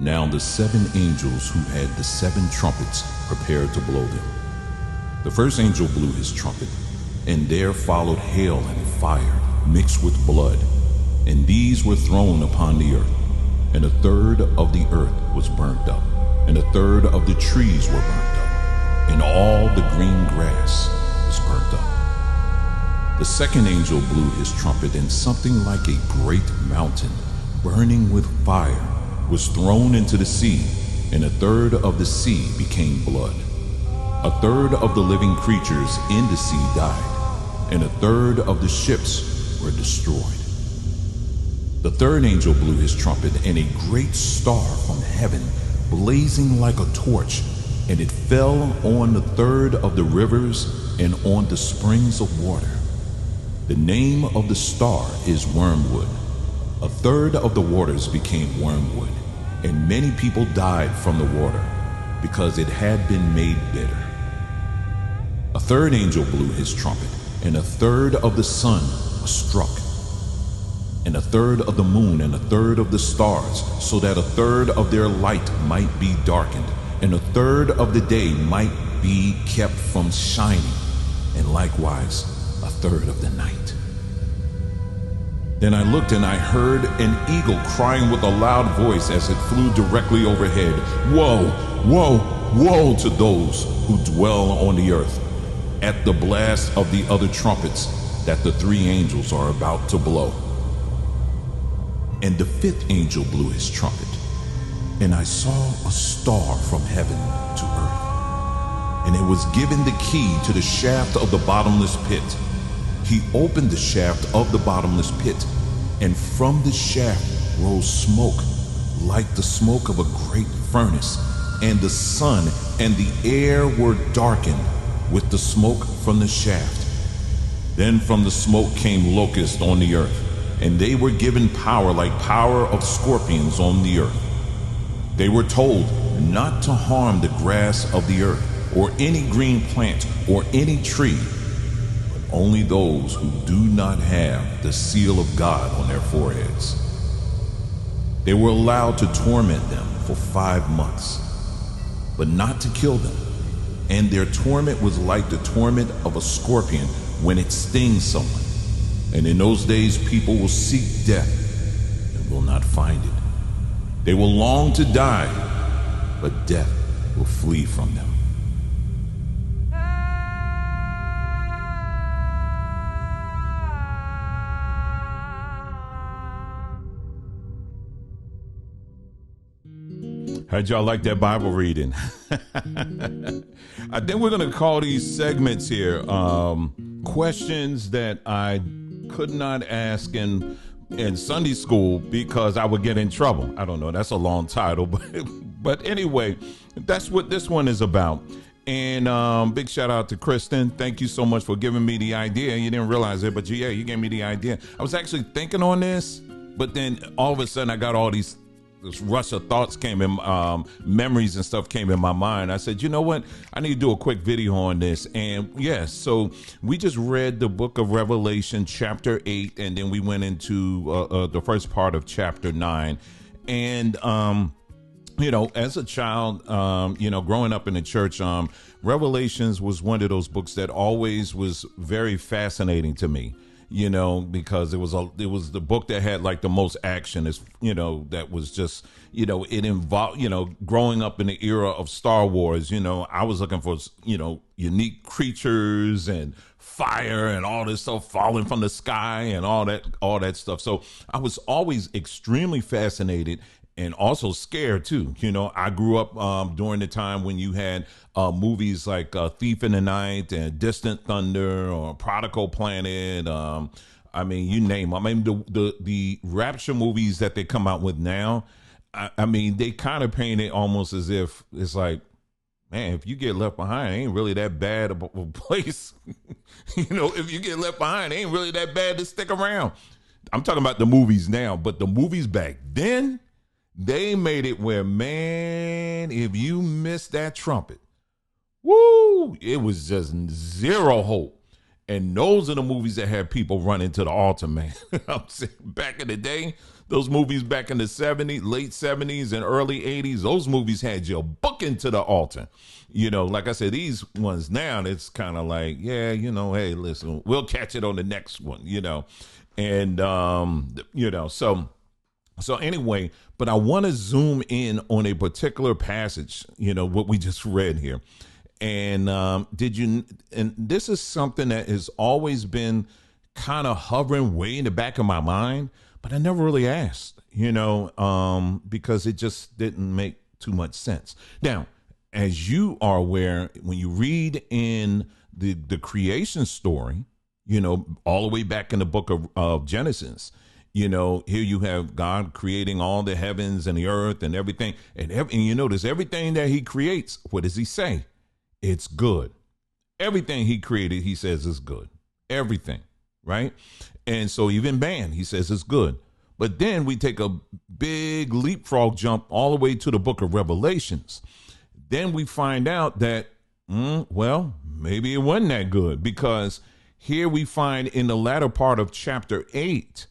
Now the 7 angels who had the 7 trumpets prepared to blow them. The first angel blew his trumpet, and there followed hail and fire mixed with blood, and these were thrown upon the earth. And a third of the earth was burnt up, and a third of the trees were burnt up, and all the green grass was burnt up. The second angel blew his trumpet, and something like a great mountain, burning with fire, was thrown into the sea, and a third of the sea became blood. A third of the living creatures in the sea died, and a third of the ships were destroyed. The third angel blew his trumpet, and a great star from heaven, blazing like a torch, and it fell on the third of the rivers and on the springs of water. The name of the star is Wormwood. A third of the waters became wormwood, and many people died from the water, because it had been made bitter. A third angel blew his trumpet, and a third of the sun was struck, and a third of the moon, and a third of the stars, so that a third of their light might be darkened, and a third of the day might be kept from shining, and likewise a third of the night. Then I looked, and I heard an eagle crying with a loud voice as it flew directly overhead, "Woe, woe, woe to those who dwell on the earth, at the blast of the other trumpets that the 3 angels are about to blow." And the 5th angel blew his trumpet, and I saw a star from heaven to earth, and it was given the key to the shaft of the bottomless pit. He opened the shaft of the bottomless pit, and from the shaft rose smoke like the smoke of a great furnace, and the sun and the air were darkened with the smoke from the shaft. Then from the smoke came locusts on the earth, and they were given power like power of scorpions on the earth. They were told not to harm the grass of the earth, or any green plant, or any tree, but only those who do not have the seal of God on their foreheads. They were allowed to torment them for 5 months, but not to kill them. And their torment was like the torment of a scorpion when it stings someone. And in those days, people will seek death and will not find it. They will long to die, but death will flee from them. How'd y'all like that Bible reading? I think we're going to call these segments here questions that I could not ask in Sunday school because I would get in trouble. I don't know. That's a long title, but anyway, that's what this one is about. And big shout out to Kristen. Thank you so much for giving me the idea. You didn't realize it, but you gave me the idea. I was actually thinking on this, but then all of a sudden I got all this rush of thoughts came in, memories and stuff came in my mind. I said, you know what? I need to do a quick video on this. And yes, so we just read the book of Revelation, chapter 8, and then we went into the first part of chapter 9. And, you know, as a child, you know, growing up in the church, Revelations was one of those books that always was very fascinating to me. You know, because it was the book that had like the most action, is, you know, that was just, you know, it involved, you know, growing up in the era of Star Wars, you know, I was looking for, you know, unique creatures and fire and all this stuff falling from the sky and all that stuff. So I was always extremely fascinated and also scared too. You know, I grew up during the time when you had movies like Thief in the Night and Distant Thunder or Prodigal Planet. I mean, you name them. I mean, the Rapture movies that they come out with now, I mean, they kind of paint it almost as if it's like, man, if you get left behind, it ain't really that bad of a place. You know, if you get left behind, it ain't really that bad to stick around. I'm talking about the movies now, but the movies back then, they made it where, man, if you missed that trumpet, woo, it was just zero hope. And those are the movies that had people run into the altar, man. I'm saying back in the day, Those movies back in the 70s, late 70s and early 80s, those movies had you booking to the altar. Like I said, these ones now, it's kind of like, yeah, hey, listen, we'll catch it on the next one, And, so anyway, but I want to zoom in on a particular passage, what we just read here. And and this is something that has always been kind of hovering way in the back of my mind, but I never really asked, because it just didn't make too much sense. Now, as you are aware, when you read in the creation story, all the way back in the book of Genesis, here you have God creating all the heavens and the earth and everything. And you notice everything that he creates, what does he say? It's good. Everything he created, he says is good. Everything, right? And so even man, he says is good. But then we take a big leapfrog jump all the way to the book of Revelations. Then we find out that, maybe it wasn't that good, because here we find in the latter part of chapter 8,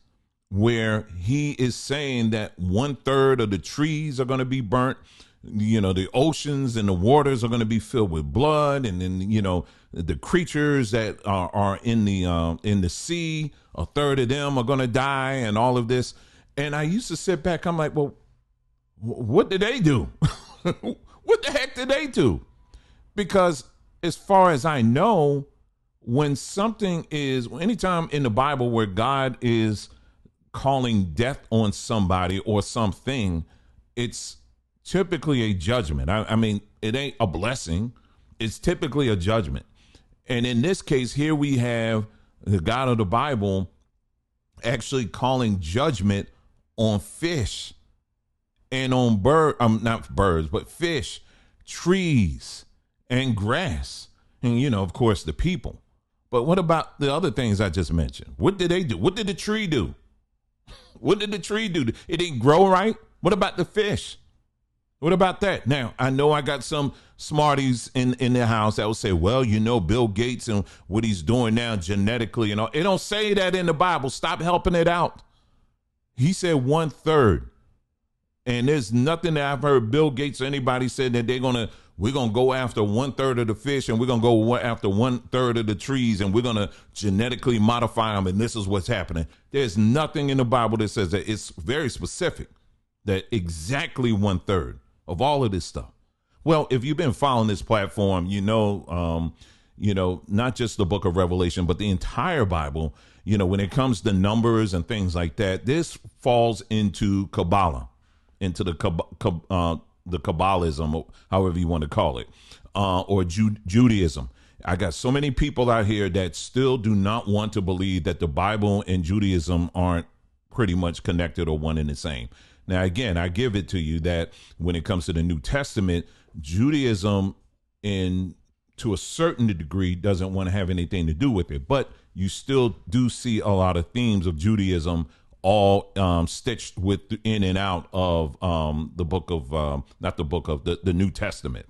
where he is saying that 1/3 of the trees are going to be burnt. The oceans and the waters are going to be filled with blood. And then, the creatures that are in the sea, 1/3 of them are going to die and all of this. And I used to sit back. I'm like, well, what did they do? What the heck did they do? Because as far as I know, anytime in the Bible where God is calling death on somebody or something, it's typically a judgment. I mean, it ain't a blessing. It's typically a judgment. And in this case, here we have the God of the Bible actually calling judgment on fish and on not birds, but fish, trees, and grass. And, of course, the people. But what about the other things I just mentioned? What did they do? What did the tree do? What did the tree do? It didn't grow right. What about the fish? What about that? Now, I know I got some smarties in the house that will say, well, Bill Gates and what he's doing now genetically, it don't say that in the Bible. Stop helping it out. He said 1/3. And there's nothing that I've heard Bill Gates or anybody said that we're going to go after 1/3 of the fish and we're going to go after 1/3 of the trees and we're going to genetically modify them. And this is what's happening. There's nothing in the Bible that says that. It's very specific that exactly 1/3 of all of this stuff. Well, if you've been following this platform, not just the book of Revelation, but the entire Bible, when it comes to numbers and things like that, this falls into Kabbalah, into the Kabbalism, or however you want to call it, or Judaism. I got so many people out here that still do not want to believe that the Bible and Judaism aren't pretty much connected or one and the same. Now, again, I give it to you that when it comes to the New Testament, Judaism, to a certain degree, doesn't want to have anything to do with it. But you still do see a lot of themes of Judaism all stitched in and out of the book of, the New Testament.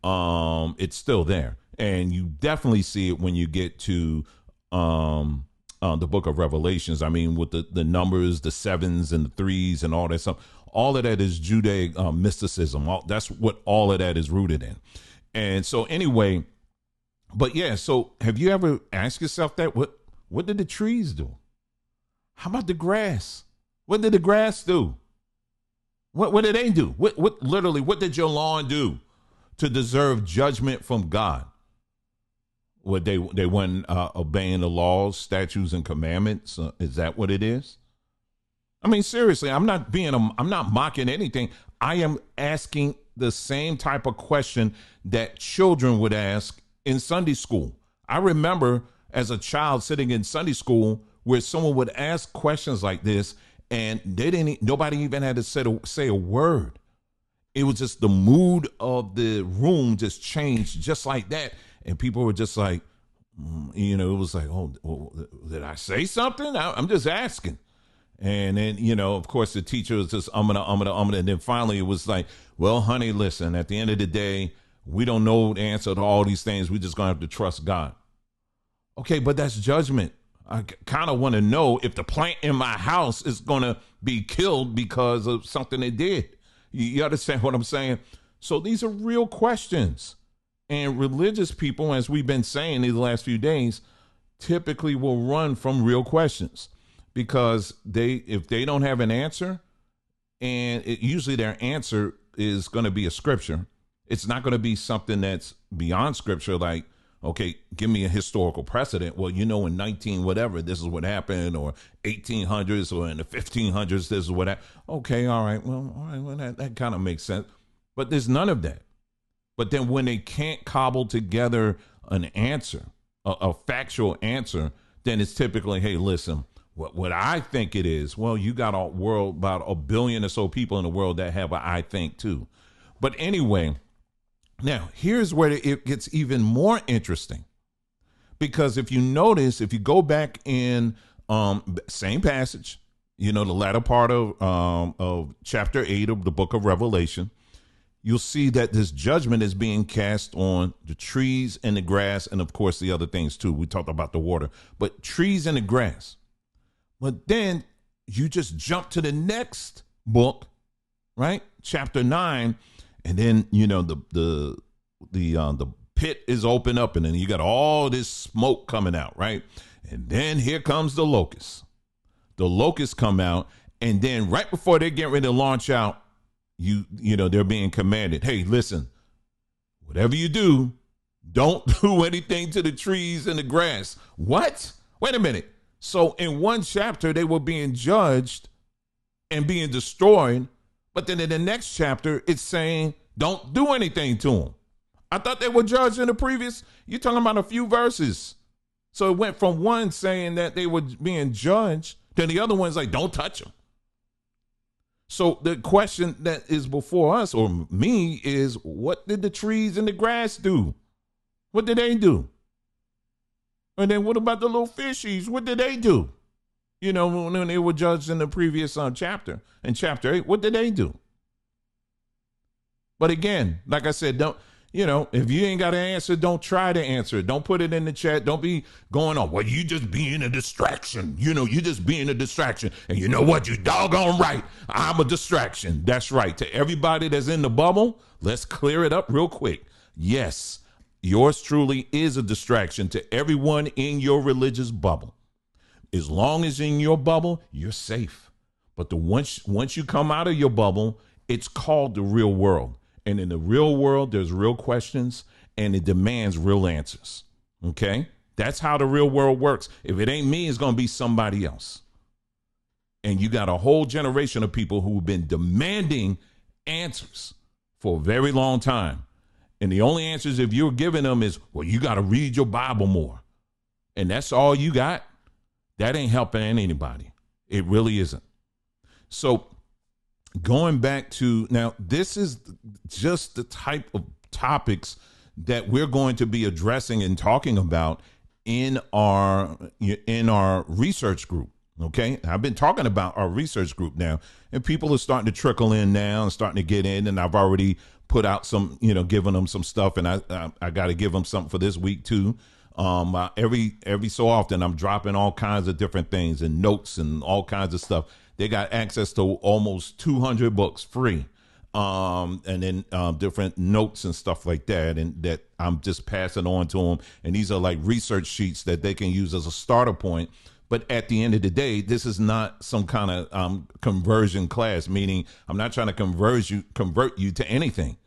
It's still there. And you definitely see it when you get to the book of Revelations. I mean, with the numbers, the 7s and the 3s and all that stuff, all of that is Judaic mysticism. That's what all of that is rooted in. And so anyway, but yeah, so have you ever asked yourself that? What did the trees do? How about the grass? What did the grass do? What did they do? What did your lawn do to deserve judgment from God? What they weren't obeying the laws, statutes, and commandments? Is that what it is? I mean, seriously, I'm not mocking anything. I am asking the same type of question that children would ask in Sunday school. I remember as a child sitting in Sunday school where someone would ask questions like this, and nobody even had to say a word. It was just the mood of the room just changed just like that. And people were just like, it was like, oh, did I say something? I'm just asking. And then, of course, the teacher was just, and then finally it was like, well, honey, listen, at the end of the day, we don't know the answer to all these things. We're just going to have to trust God. Okay, but that's judgment. I kind of want to know if the plant in my house is going to be killed because of something they did. You understand what I'm saying? So these are real questions. And religious people, as we've been saying these last few days, typically will run from real questions because if they don't have an answer, and usually their answer is going to be a scripture. It's not going to be something that's beyond scripture, like, okay, give me a historical precedent. Well, in 19 whatever, this is what happened, or 1800s, or in the 1500s, this is what happened. Okay, all right, well, that kind of makes sense. But there's none of that. But then when they can't cobble together an answer, a factual answer, then it's typically, hey, listen, what I think it is. Well, you got about 1 billion or so people in the world that have a I think too. But anyway, now here's where it gets even more interesting, because if you notice, if you go back in same passage, the latter part of chapter 8 of the book of Revelation, you'll see that this judgment is being cast on the trees and the grass, and of course the other things too. We talked about the water, but trees and the grass. But then you just jump to the next book, right? Chapter 9, and then the pit is open up, and then you got all this smoke coming out, right? And then here comes the locusts. The locusts come out, and then right before they get ready to launch out, they're being commanded, hey, listen, whatever you do, don't do anything to the trees and the grass. What? Wait a minute. So in one chapter, they were being judged and being destroyed. But then in the next chapter, it's saying, don't do anything to them. I thought they were judged in the previous. You're talking about a few verses. So it went from one saying that they were being judged, then the other one's like, don't touch them. So the question that is before us, or me, is what did the trees and the grass do? What did they do? And then what about the little fishies? What did they do? When they were judged in the previous chapter, in chapter 8, what did they do? But again, like I said, if you ain't got an answer, don't try to answer it. Don't put it in the chat. Don't be going on, well, you just being a distraction. You just being a distraction. And you know what? You doggone right. I'm a distraction. That's right. To everybody that's in the bubble, let's clear it up real quick. Yes, yours truly is a distraction to everyone in your religious bubble. As long as in your bubble, you're safe. But once you come out of your bubble, it's called the real world. And in the real world, there's real questions, and it demands real answers. Okay? That's how the real world works. If it ain't me, it's going to be somebody else. And you got a whole generation of people who've been demanding answers for a very long time. And the only answers, if you're giving them, is, well, you got to read your Bible more. And that's all you got. That ain't helping anybody. It really isn't. So going back to now, this is just the type of topics that we're going to be addressing and talking about in our research group. Okay, I've been talking about our research group now, and people are starting to trickle in now and starting to get in. And I've already put out some, giving them some stuff, and I got to give them something for this week too. Every so often, I'm dropping all kinds of different things and notes and all kinds of stuff. They got access to almost 200 books free, and then different notes and stuff like that, and that I'm just passing on to them. And these are like research sheets that they can use as a starter point. But at the end of the day, this is not some kind of conversion class, meaning I'm not trying to convert you to anything.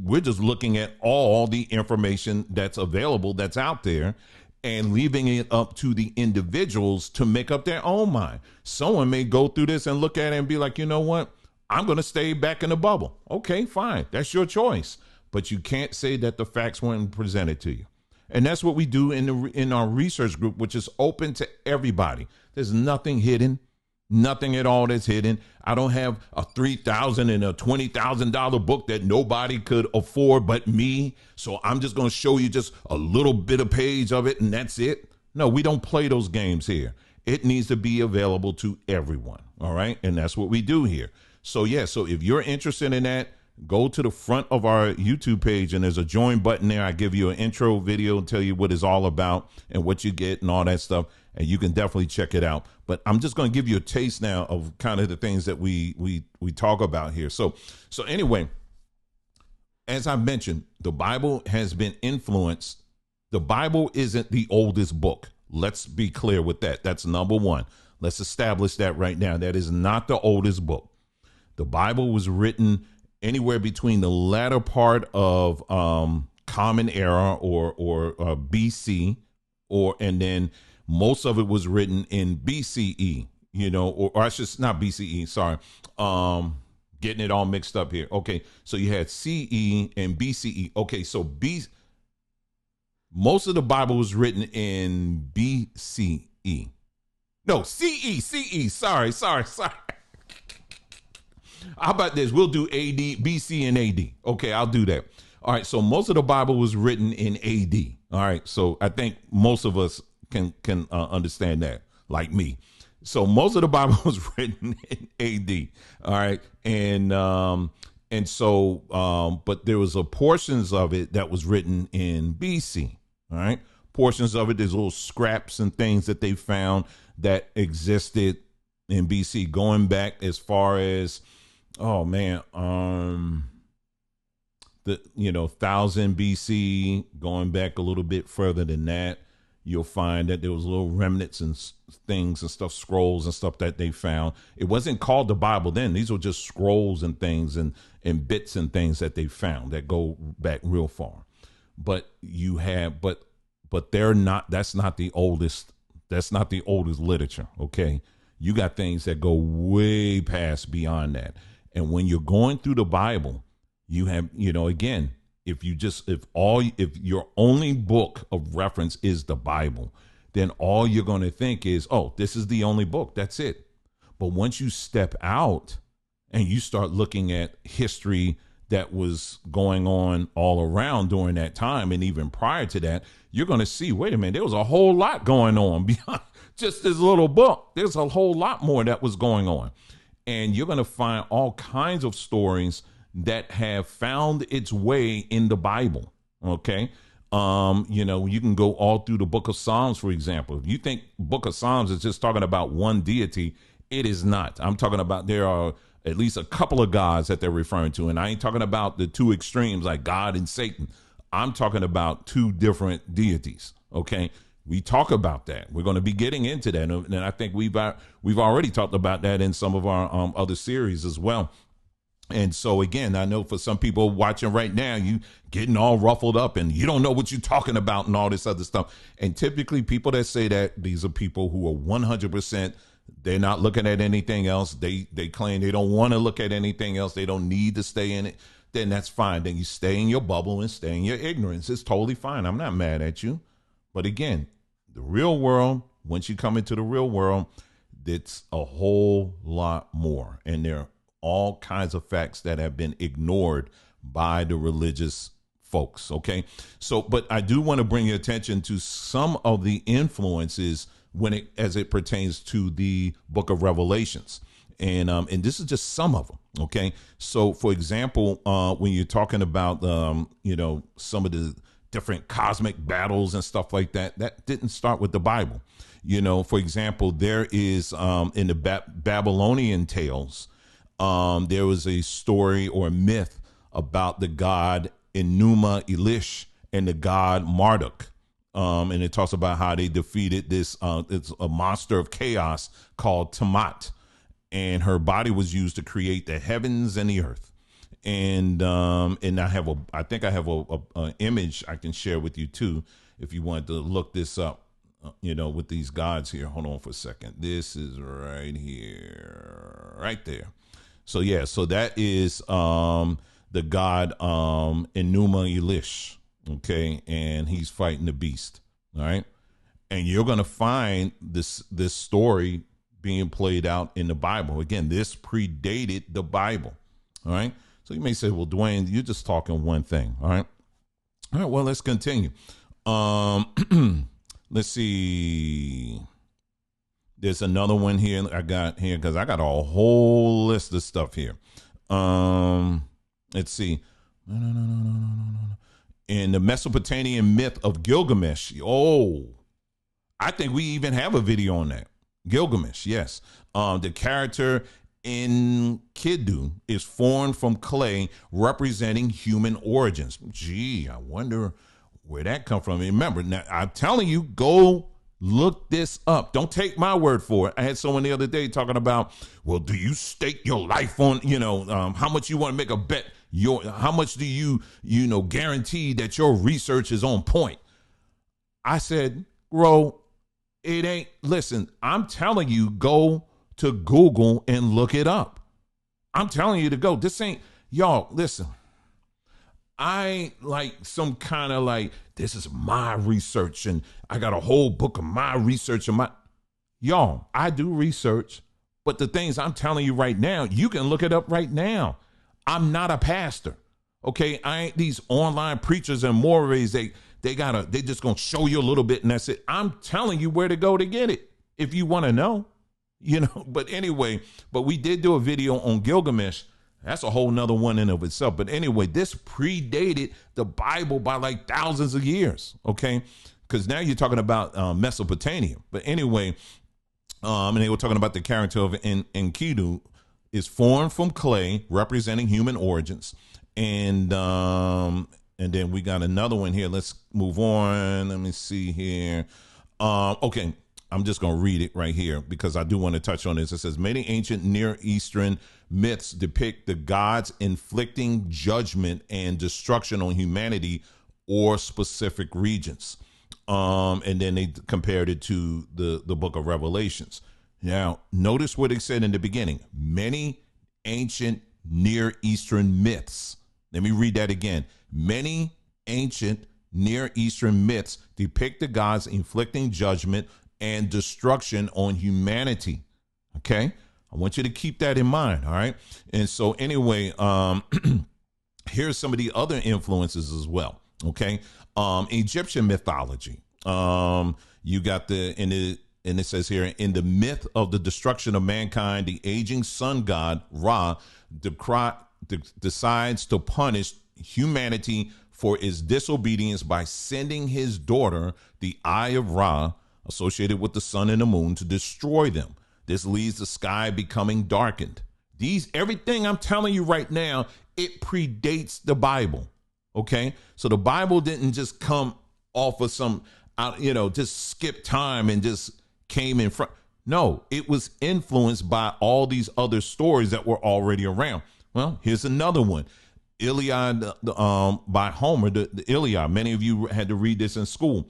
We're just looking at all the information that's available, that's out there, and leaving it up to the individuals to make up their own mind. Someone may go through this and look at it and be like, you know what? I'm going to stay back in the bubble. Okay, fine. That's your choice. But you can't say that the facts weren't presented to you. And that's what we do in our research group, which is open to everybody. There's nothing hidden, nothing at all that's hidden. I don't have a $3,000 and a $20,000 book that nobody could afford but me. So I'm just going to show you just a little bit of page of it, and that's it. No, we don't play those games here. It needs to be available to everyone. All right. And that's what we do here. So, yeah. So if you're interested in that, go to the front of our YouTube page, and there's a join button there. I give you an intro video and tell you what it's all about and what you get and all that stuff. and you can definitely check it out. But I'm just going to give you a taste now of kind of the things that we talk about here. So anyway, as I mentioned, the Bible has been influenced. The Bible isn't the oldest book. Let's be clear with that. That's number one. Let's establish that right now. That is not the oldest book. The Bible was written anywhere between the latter part of Common Era or BC, and then most of it was written in BCE. Or I should not BCE. Sorry, getting it all mixed up here. Okay, so you had CE and BCE. Okay, so most of the Bible was written in BCE. No, CE. Sorry. How about this? We'll do AD, BC, and AD. Okay, I'll do that. All right, so most of the Bible was written in AD. All right, so I think most of us can understand that, like me. So most of the Bible was written in AD. All right, but there was portions of it that was written in BC. All right, portions of it, there's little scraps and things that they found that existed in BC, going back as far as, oh man, the 1000 BC, going back a little bit further than that, you'll find that there was little remnants and things and stuff, scrolls and stuff that they found. It wasn't called the Bible then. These were just scrolls and things and bits and things that they found that go back real far. But you have, but they're not. That's not the oldest. That's not the oldest literature. Okay, you got things that go way past beyond that. And when you're going through the Bible, you have, again, if your only book of reference is the Bible, then all you're going to think is, oh, this is the only book. That's it. But once you step out and you start looking at history that was going on all around during that time, and even prior to that, you're going to see, wait a minute, there was a whole lot going on beyond just this little book. There's a whole lot more that was going on. And you're going to find all kinds of stories that have found its way in the Bible. Okay. You can go all through the book of Psalms, for example. If you think book of Psalms is just talking about one deity, it is not. I'm talking about, there are at least a couple of gods that they're referring to. And I ain't talking about the two extremes like God and Satan. I'm talking about two different deities. Okay. We talk about that. We're going to be getting into that. And I think we've already talked about that in some of our other series as well. And so, again, I know for some people watching right now, you getting all ruffled up and you don't know what you're talking about and all this other stuff. And typically people that say that, these are people who are 100%, they're not looking at anything else. They claim they don't want to look at anything else. They don't need to stay in it. Then that's fine. Then you stay in your bubble and stay in your ignorance. It's totally fine. I'm not mad at you. But again, the real world, once you come into the real world, it's a whole lot more. And there are all kinds of facts that have been ignored by the religious folks. Okay. So, but I do want to bring your attention to some of the influences as it pertains to the book of Revelations. And this is just some of them. Okay. So, for example, when you're talking about, some of the different cosmic battles and stuff like that, that didn't start with the Bible. For example, there is in the Babylonian tales, there was a story or a myth about the god Enuma Elish and the god Marduk. And it talks about how they defeated it's a monster of chaos called Tiamat, and her body was used to create the heavens and the earth. And I think I have a image I can share with you too, if you wanted to look this up, with these gods here. Hold on for a second. This is right here, right there. So yeah, so that is the god Enuma Elish. Okay, and he's fighting the beast. All right, and you're gonna find this story being played out in the Bible. Again, this predated the Bible. All right. So you may say, well, Dwayne, you're just talking one thing. All right. All right. Well, let's continue. Let's see. There's another one here I got here because I got a whole list of stuff here. Let's see. No. In the Mesopotamian myth of Gilgamesh. Oh, I think we even have a video on that. Gilgamesh, yes. The character in Enkidu is formed from clay, representing human origins. Gee, I wonder where that come from. Remember, now, I'm telling you, go look this up. Don't take my word for it. I had someone the other day talking about, well, do you stake your life on, how much you want to make a bet? How much do you guarantee that your research is on point? I said, bro, it ain't. Listen, I'm telling you, go to Google and look it up. I'm telling you to go. This ain't, y'all, listen. I ain't like some kind of like, this is my research and I got a whole book of my research and y'all, I do research, but the things I'm telling you right now, you can look it up right now. I'm not a pastor. Okay. I ain't these online preachers and mores. They just gonna show you a little bit and that's it. I'm telling you where to go to get it if you want to know, but anyway, but we did do a video on Gilgamesh. That's a whole nother one in of itself. But anyway, this predated the Bible by like thousands of years. Okay. Because now you're talking about Mesopotamia. But anyway, and they were talking about the character of Enkidu is formed from clay, representing human origins. And then we got another one here. Let's move on. Let me see here. Okay. I'm just going to read it right here because I do want to touch on this. It says many ancient Near Eastern myths depict the gods inflicting judgment and destruction on humanity or specific regions. And then they compared it to the book of Revelations. Now, notice what it said in the beginning. Many ancient Near Eastern myths. Let me read that again. Many ancient Near Eastern myths depict the gods inflicting judgment and destruction on humanity. Okay. I want you to keep that in mind. All right. And so anyway, here's some of the other influences as well. Okay. Egyptian mythology. You got and it says here, in the myth of the destruction of mankind, the aging sun god Ra decides to punish humanity for its disobedience by sending his daughter, the Eye of Ra, associated with the sun and the moon, to destroy them. This leads the sky becoming darkened. Everything I'm telling you right now, it predates the Bible. Okay. So the Bible didn't just come off of just skip time and just came in front. No, it was influenced by all these other stories that were already around. Well, here's another one. Iliad by Homer, the Iliad. Many of you had to read this in school.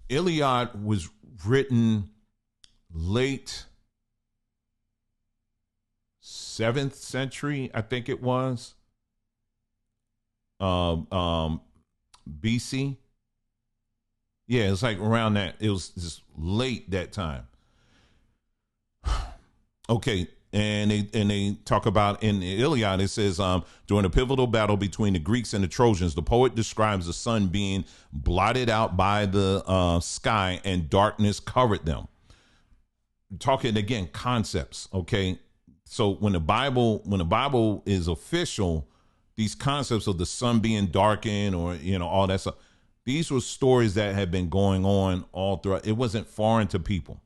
Iliad was written late 7th century, I think it was, BC. Yeah, it's like around that. It was just late that time. Okay, and they talk about in the Iliad, it says during a pivotal battle between the Greeks and the Trojans, the poet describes the sun being blotted out by the sky and darkness covered them. Talking again, concepts. Okay, so when the Bible is official, these concepts of the sun being darkened or all that stuff, these were stories that had been going on all throughout. It wasn't foreign to people.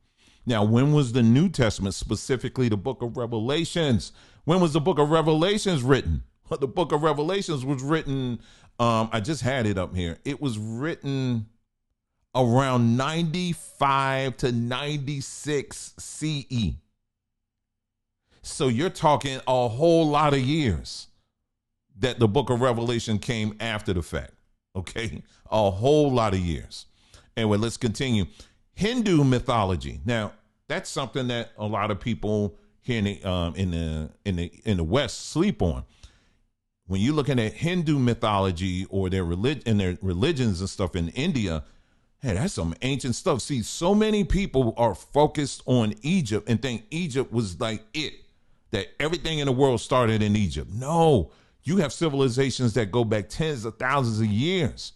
Now, when was the New Testament, specifically the book of Revelations? When was the book of Revelations written? Well, the book of Revelations was written, I just had it up here. It was written around 95 to 96 CE. So you're talking a whole lot of years that the book of Revelation came after the fact. Okay, a whole lot of years. Anyway, let's continue. Hindu mythology. Now, that's something that a lot of people here in the West sleep on. When you're looking at Hindu mythology or their religions and stuff in India, hey, that's some ancient stuff. See, so many people are focused on Egypt and think Egypt was like that everything in the world started in Egypt. No, you have civilizations that go back tens of thousands of years.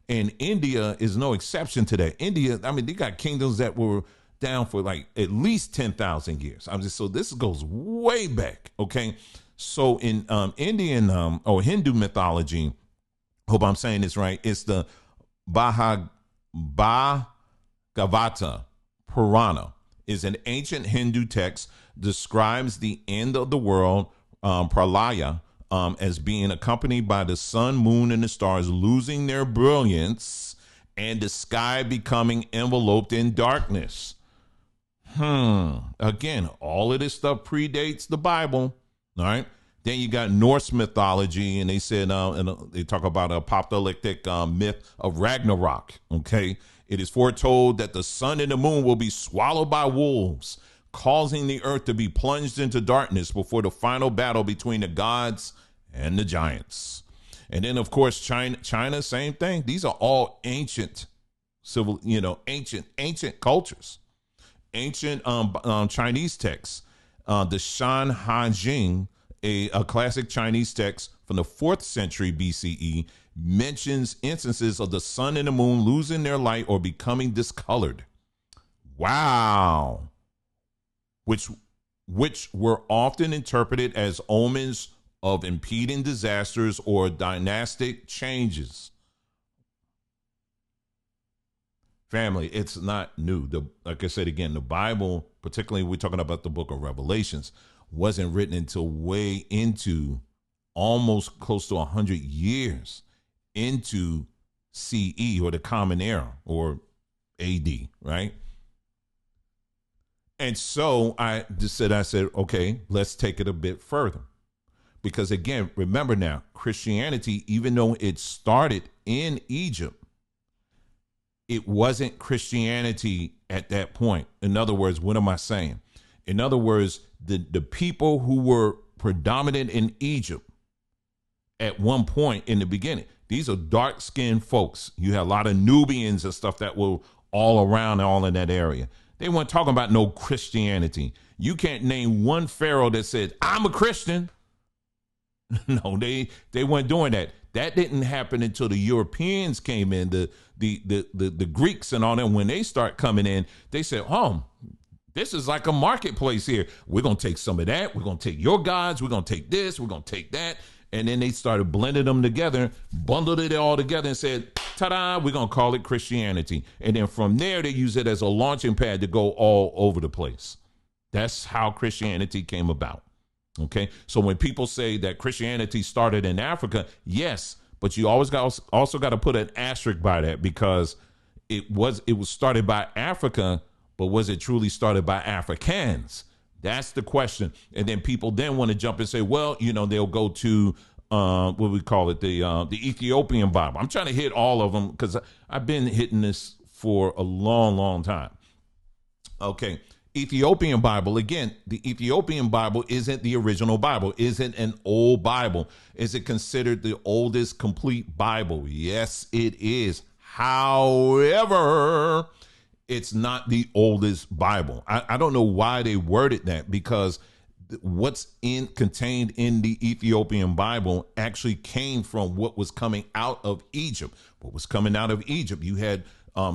And India is no exception to that. India, I mean, they got kingdoms that were down for like at least 10,000 years. So this goes way back. Okay. So in Indian or Hindu mythology, hope I'm saying this right, it's the Bhagavata Purana is an ancient Hindu text, describes the end of the world, pralaya, as being accompanied by the sun, moon, and the stars losing their brilliance and the sky becoming enveloped in darkness. Again, all of this stuff predates the Bible. All right. Then you got Norse mythology, and they said, they talk about a apocalyptic myth of Ragnarok. Okay. It is foretold that the sun and the moon will be swallowed by wolves, causing the earth to be plunged into darkness before the final battle between the gods and the giants. And then, of course, China, same thing. These are all ancient ancient cultures. Ancient Chinese texts. The Shan Han Jing, a classic Chinese text from the 4th century BCE, mentions instances of the sun and the moon losing their light or becoming discolored. Wow. Which were often interpreted as omens of impending disasters or dynastic changes. Family, it's not new. Like I said again, the Bible, particularly we're talking about the book of Revelations, wasn't written until way into almost close to 100 years into CE, or the Common Era, or AD, right? And so I said, okay, let's take it a bit further. Because again, remember now, Christianity, even though it started in Egypt, it wasn't Christianity at that point. In other words, what am I saying? In other words, the people who were predominant in Egypt at one point in the beginning, these are dark-skinned folks. You had a lot of Nubians and stuff that were all around, all in that area. They weren't talking about no Christianity. You can't name one pharaoh that said, I'm a Christian. No, they weren't doing that. That didn't happen until the Europeans came in, the Greeks and all that. When they start coming in, they said, this is like a marketplace here. We're going to take some of that. We're going to take your gods. We're going to take this. We're going to take that. And then they started blending them together, bundled it all together and said, ta-da, we're going to call it Christianity. And then from there, they use it as a launching pad to go all over the place. That's how Christianity came about. Okay, so when people say that Christianity started in Africa, yes, but you also got to put an asterisk by that, because it was started by Africa, but was it truly started by Africans? That's the question. And then people then want to jump and say, well, they'll go to what we call it, the Ethiopian Bible. I'm trying to hit all of them because I've been hitting this for a long, long time. Okay. Ethiopian Bible, again, the Ethiopian Bible isn't the original Bible, isn't an old Bible. Is it considered the oldest complete Bible? Yes, it is. However, it's not the oldest Bible. I don't know why they worded that, because what's contained in the Ethiopian Bible actually came from what was coming out of Egypt. What was coming out of Egypt? You had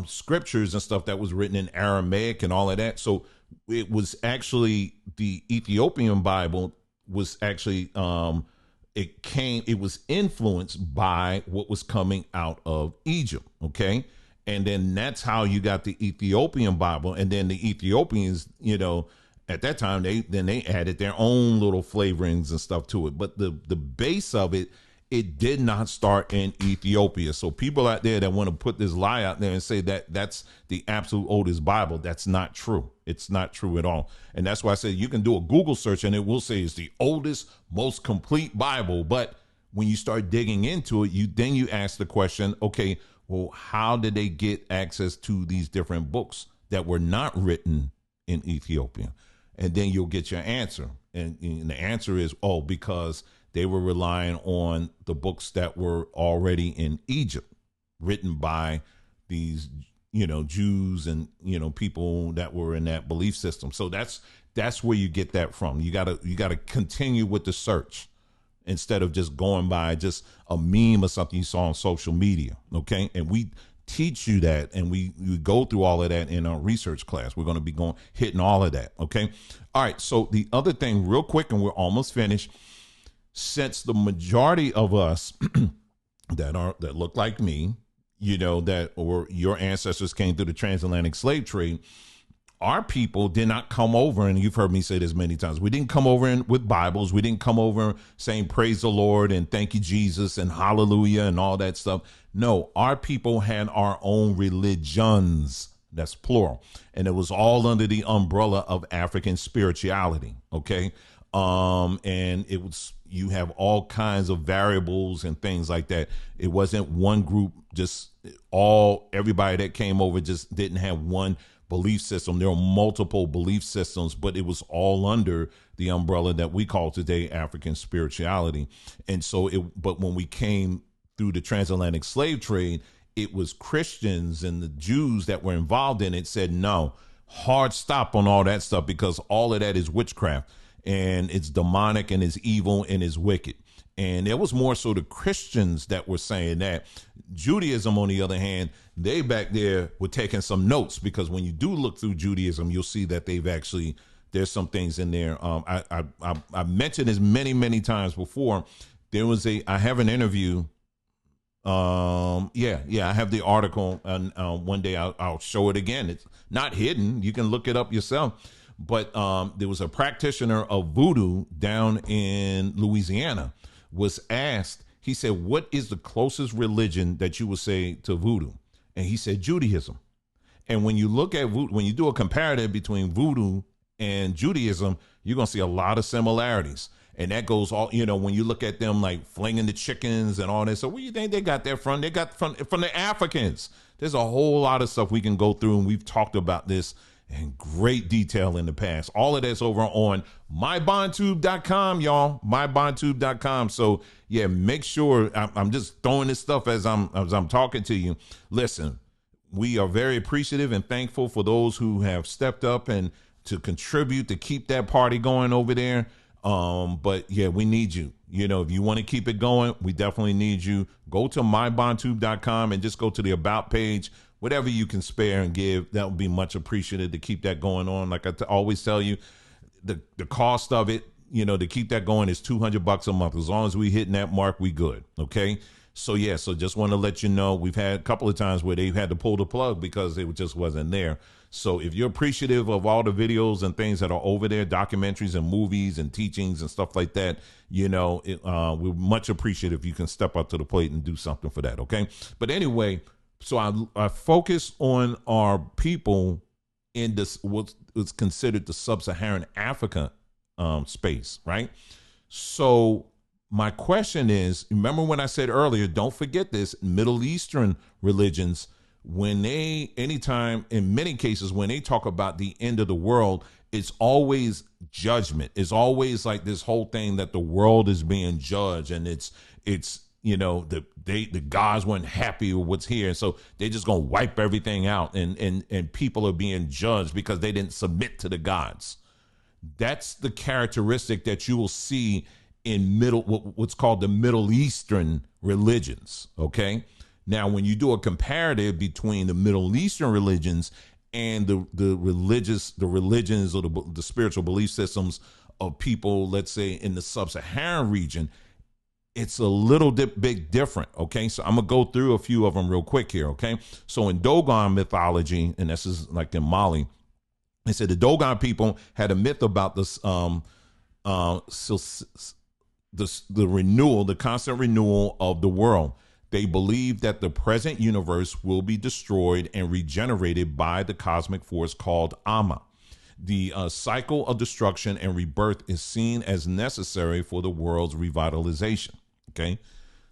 scriptures and stuff that was written in Aramaic and all of that. So it was actually the Ethiopian Bible was actually it was influenced by what was coming out of Egypt. Okay. And then that's how you got the Ethiopian Bible. And then the Ethiopians, at that time, they added their own little flavorings and stuff to it. But the base of it did not start in Ethiopia. So people out there that want to put this lie out there and say that that's the absolute oldest Bible, that's not true. It's not true at all. And that's why I said you can do a Google search and it will say it's the oldest, most complete Bible. But when you start digging into it, you ask the question, okay, well, how did they get access to these different books that were not written in Ethiopia? And then you'll get your answer. And the answer is, because they were relying on the books that were already in Egypt, written by these, Jews and, people that were in that belief system. So that's where you get that from. You gotta continue with the search instead of just going by just a meme or something you saw on social media. Okay. And we teach you that, and we go through all of that in our research class. We're going to be hitting all of that. Okay. All right. So the other thing real quick, and we're almost finished. Since the majority of us that look like me, or your ancestors came through the transatlantic slave trade, our people did not come over, and you've heard me say this many times, we didn't come over with Bibles. We didn't come over saying praise the Lord and thank you, Jesus, and hallelujah and all that stuff. No, our people had our own religions. That's plural. And it was all under the umbrella of African spirituality. Okay. And it was, you have all kinds of variables and things like that. It wasn't one group, just everybody that came over just didn't have one belief system. There are multiple belief systems, but it was all under the umbrella that we call today African spirituality. And so but when we came through the transatlantic slave trade, it was Christians and the Jews that were involved in it said, no, hard stop on all that stuff, because all of that is witchcraft and it's demonic and it's evil and it's wicked. And it was more so the Christians that were saying that. Judaism, on the other hand, they back there were taking some notes, because when you do look through Judaism, you'll see that there's some things in there. I mentioned this many times before. I have an interview. I have the article, and one day I'll show it again. It's not hidden. You can look it up yourself. But there was a practitioner of voodoo down in Louisiana was asked, he said, what is the closest religion that you would say to voodoo? And he said, Judaism. And when you look at voodoo, when you do a comparative between voodoo and Judaism, you're going to see a lot of similarities. And that goes all, when you look at them like flinging the chickens and all that. So where do you think they got that from? They got from the Africans. There's a whole lot of stuff we can go through, and we've talked about this in great detail in the past. All of that's over on mybantube.com, y'all. Mybantube.com. So yeah, make sure I'm just throwing this stuff as I'm talking to you. Listen, we are very appreciative and thankful for those who have stepped up and to contribute to keep that party going over there. But yeah, we need you. If you want to keep it going, we definitely need you. Go to mybantube.com and just go to the about page. Whatever you can spare and give, that would be much appreciated to keep that going on. Like I always tell you, the cost of it, to keep that going is $200 a month. As long as we hitting that mark, we good. Okay. So yeah, so just want to let you know, we've had a couple of times where they've had to pull the plug because it just wasn't there. So if you're appreciative of all the videos and things that are over there, documentaries and movies and teachings and stuff like that, we're much appreciative if you can step up to the plate and do something for that. Okay. But anyway, so I focus on our people in this, what's considered the sub-Saharan Africa space, right? So my question is, remember when I said earlier, don't forget this, Middle Eastern religions, anytime, in many cases, when they talk about the end of the world, it's always judgment. It's always like this whole thing that the world is being judged, and it's the gods weren't happy with what's here, so they're just gonna wipe everything out, and people are being judged because they didn't submit to the gods. That's the characteristic that you will see in what's called the Middle Eastern religions. Okay, now when you do a comparative between the Middle Eastern religions and the religions or the spiritual belief systems of people, let's say in the sub-Saharan region, it's a little bit different. Okay, so I'm gonna go through a few of them real quick here. Okay, so in Dogon mythology, and this is like in Mali, they said the Dogon people had a myth about this the constant renewal of the world. They believe that the present universe will be destroyed and regenerated by the cosmic force called Amma. The cycle of destruction and rebirth is seen as necessary for the world's revitalization. Okay,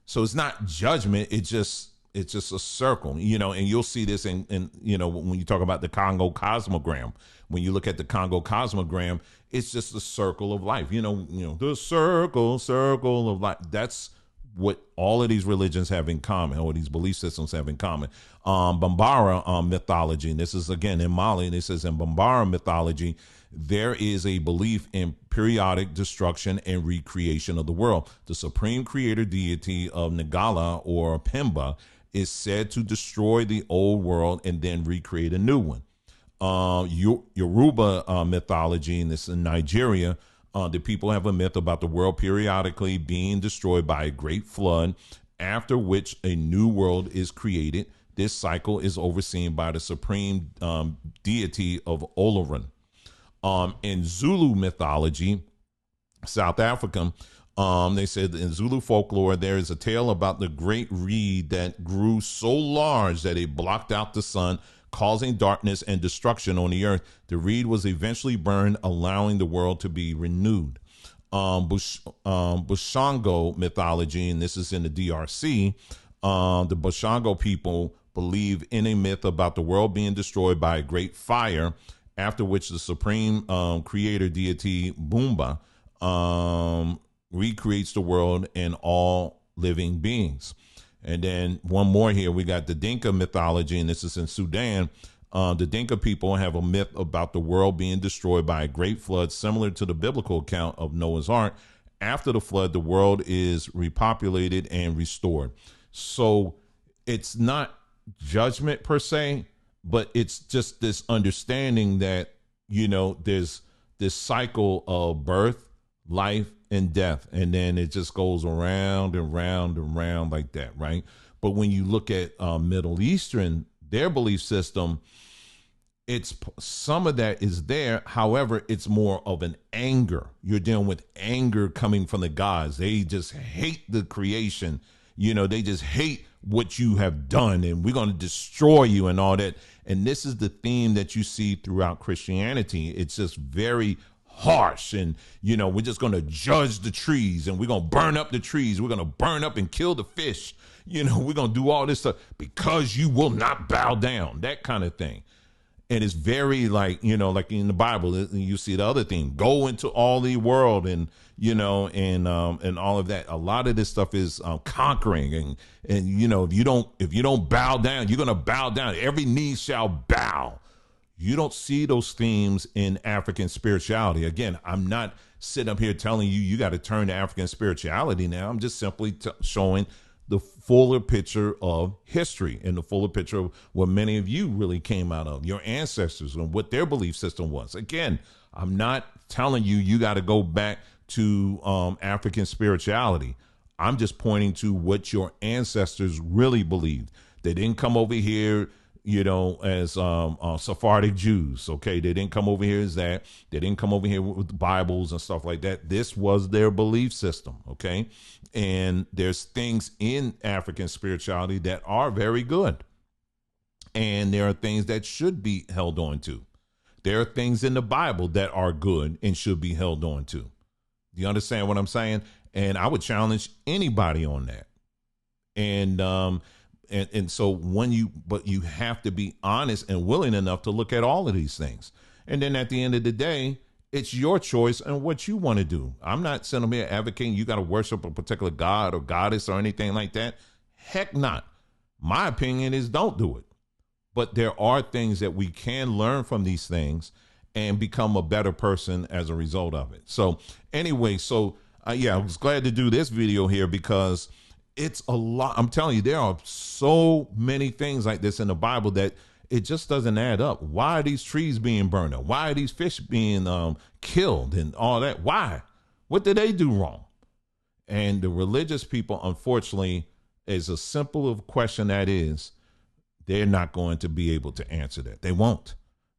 so it's not judgment. It's just a circle, and you'll see this in when you talk about the Congo cosmogram. When you look at the Congo cosmogram, it's just a circle of life. The circle of life. That's what all of these religions have in common, or these belief systems have in common. Bambara mythology, and this is again in Mali, and it says in Bambara mythology, there is a belief in periodic destruction and recreation of the world. The supreme creator deity of Ngala or Pemba is said to destroy the old world and then recreate a new one. Yoruba mythology, and this in Nigeria, the people have a myth about the world periodically being destroyed by a great flood, after which a new world is created. This cycle is overseen by the supreme deity of Oloran. In Zulu mythology, South African, they said in Zulu folklore, there is a tale about the great reed that grew so large that it blocked out the sun, causing darkness and destruction on the earth. The reed was eventually burned, allowing the world to be renewed. Bushango mythology, and this is in the DRC, the Bushango people believe in a myth about the world being destroyed by a great fire, after which the supreme creator deity Bumba recreates the world and all living beings. And then one more here, we got the Dinka mythology, and this is in Sudan. The Dinka people have a myth about the world being destroyed by a great flood, similar to the biblical account of Noah's Ark. After the flood, the world is repopulated and restored. So it's not judgment per se, but it's just this understanding that, you know, there's this cycle of birth, life, and death, and then it just goes around and round and round like that, right? But when you look at Middle Eastern, their belief system, it's some of that is there. However, it's more of an anger. You're dealing with anger coming from the gods. They just hate the creation. You know, they just hate what you have done, and we're going to destroy you and all that. And this is the theme that you see throughout Christianity. It's just very harsh, and you know, we're just going to judge the trees, and we're going to burn up the trees. We're going to burn up and kill the fish. You know, we're going to do all this stuff because you will not bow down, that kind of thing. And it's very like, you know, like in the Bible, you see the other thing, go into all the world, and, you know, and all of that. A lot of this stuff is conquering, and, you know, if you don't bow down, you're going to bow down. Every knee shall bow. You don't see those themes in African spirituality. Again, I'm not sitting up here telling you, you got to turn to African spirituality now. I'm just simply showing the fuller picture of history and the fuller picture of what many of you really came out of, your ancestors, and what their belief system was. Again, I'm not telling you, you got to go back to African spirituality. I'm just pointing to what your ancestors really believed. They didn't come over here, you know, as Sephardic Jews. Okay, they didn't come over here as that. They didn't come over here with Bibles and stuff like that. This was their belief system. Okay, and there's things in African spirituality that are very good, and there are things that should be held on to. There are things in the Bible that are good and should be held on to. Do you understand what I'm saying? And I would challenge anybody on that. And so but you have to be honest and willing enough to look at all of these things. And then at the end of the day, it's your choice and what you want to do. I'm not sitting here advocating you got to worship a particular god or goddess or anything like that. Heck not. My opinion is don't do it. But there are things that we can learn from these things and become a better person as a result of it. So anyway, yeah, I was glad to do this video here because it's a lot. I'm telling you, there are so many things like this in the Bible that it just doesn't add up. Why are these trees being burned up? Why are these fish being killed and all that? Why? What did they do wrong? And the religious people, unfortunately, is a simple of question that is, they're not going to be able to answer that. They won't.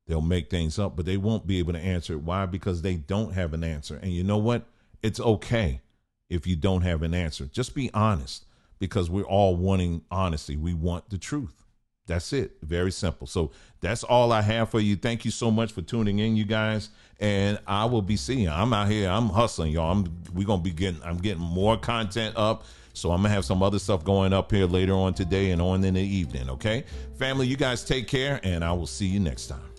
They'll make things up, but they won't be able to answer it. Why? Because they don't have an answer. And you know what? It's okay if you don't have an answer. Just be honest, because we're all wanting honesty. We want the truth. That's it. Very simple. So that's all I have for you. Thank you so much for tuning in, you guys. And I will be seeing you. I'm out here. I'm hustling, y'all. I'm getting more content up. So I'm going to have some other stuff going up here later on today and on in the evening. Okay, family, you guys take care, and I will see you next time.